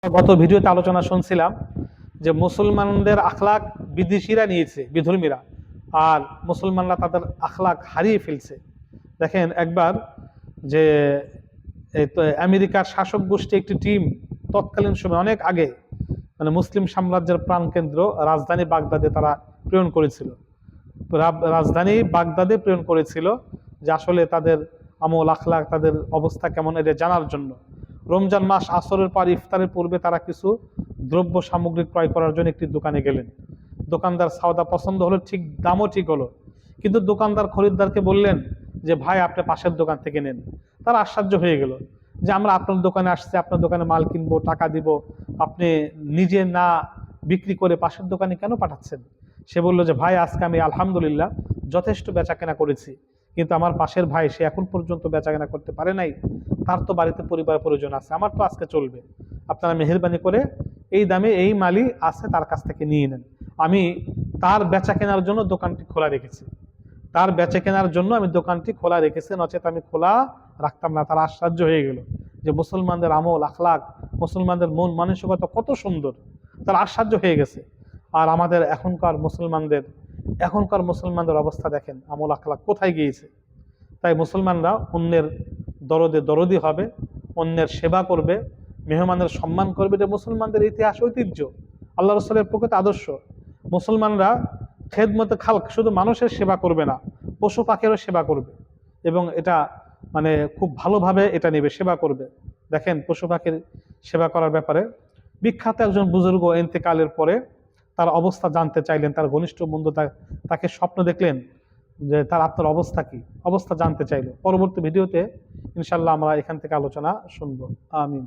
গত ভিডিওতে আলোচনা শুনছিলাম যে মুসলমানদের আখলাক বিদেশিরা নিয়েছে, বিধর্মীরা, আর মুসলমানরা তাদের আখলাক হারিয়ে ফেলছে। দেখেন একবার যে আমেরিকার শাসক গোষ্ঠী একটি টিম তৎকালীন সময় অনেক আগে মানে মুসলিম সাম্রাজ্যের প্রাণকেন্দ্র রাজধানী বাগদাদে তারা প্রেরণ করেছিল। রাজধানী বাগদাদে প্রেরণ করেছিল যে আসলে তাদের আমল আখলাক, তাদের অবস্থা কেমন এটা জানার জন্য। রমজান মাস আসরের পর ইফতারের পূর্বে তারা কিছু দ্রব্য সামগ্রী ক্রয় করার জন্য একটি দোকানে গেলেন। দোকানদার সওদা পছন্দ হলো, ঠিক দামও ঠিক হলো, কিন্তু দোকানদার খরিদ্দারকে বললেন যে ভাই আপনি পাশের দোকান থেকে নেন। তারা আশ্চর্য হয়ে গেল যে আমরা আপনার দোকানে আসছি, আপনার দোকানে মাল কিনবো, টাকা দিব, আপনি নিজে না বিক্রি করে পাশের দোকানে কেন পাঠাচ্ছেন? সে বলল যে ভাই আজকে আমি আলহামদুলিল্লাহ যথেষ্ট বেচাকেনা করেছি, কিন্তু আমার পাশের ভাই সে এখন পর্যন্ত বেচাকেনা করতে পারে নাই, তার তো বাড়িতে পরিবার প্রয়োজন আছে, আমার তো আজকে চলবে, আপনারা মেহেরবানি করে এই দামে এই মালই আছে তার কাছ থেকে নিয়ে নেন। আমি তার বেচা কেনার জন্য দোকানটি খোলা রেখেছি, তার বেচা কেনার জন্য আমি দোকানটি খোলা রেখেছি, নচেত আমি খোলা রাখতাম না। তারা আশ্চর্য হয়ে গেল যে মুসলমানদের আমল আখলাক, মুসলমানদের মন মানসিকতা কত সুন্দর, তারা আশ্চর্য হয়ে গেছে। আর আমাদের এখনকার মুসলমানদের অবস্থা দেখেন, আমল আখলাক কোথায় গিয়েছে। তাই মুসলমানরা অন্যের দরদে দরদি হবে, অন্যের সেবা করবে, মেহমানের সম্মান করবে। এটা মুসলমানদের ইতিহাস, ঐতিহ্য, আল্লাহ রসুলের প্রকৃত আদর্শ। মুসলমানরা খেদমতে খালক, শুধু মানুষের সেবা করবে না, পশু পাখিরও সেবা করবে, এবং এটা মানে খুব ভালোভাবে এটা নেবে, সেবা করবে। দেখেন পশু পাখির সেবা করার ব্যাপারে বিখ্যাত একজন বুজুর্গ ইন্তেকালের পরে তার অবস্থা জানতে চাইলেন, তার ঘনিষ্ঠ বন্ধু তাকে স্বপ্ন দেখলেন যে তার আপনার অবস্থা কি, অবস্থা জানতে চাইলো। পরবর্তী ভিডিওতে ইনশাল্লাহ আমরা এখান থেকে আলোচনা শুনবো। আমিন।